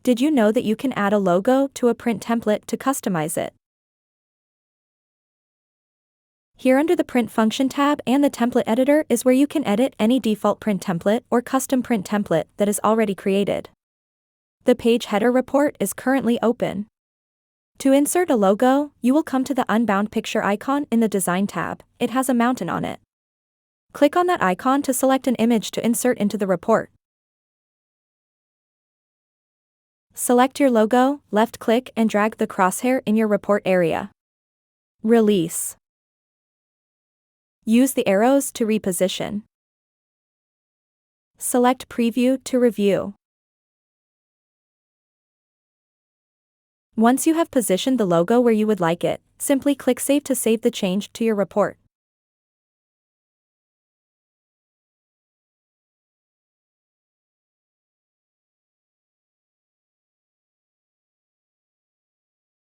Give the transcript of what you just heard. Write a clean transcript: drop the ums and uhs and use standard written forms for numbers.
Did you know that you can add a logo to a print template to customize it? Here under the Print Function tab and the Template Editor is where you can edit any default print template or custom print template that is already created. The page header report is currently open. To insert a logo, you will come to the Unbound Picture icon in the Design tab. It has a mountain on it. Click on that icon to select an image to insert into the report. Select your logo, left-click and drag the crosshair in your report area. Release. Use the arrows to reposition. Select Preview to review. Once you have positioned the logo where you would like it, simply click Save to save the change to your report.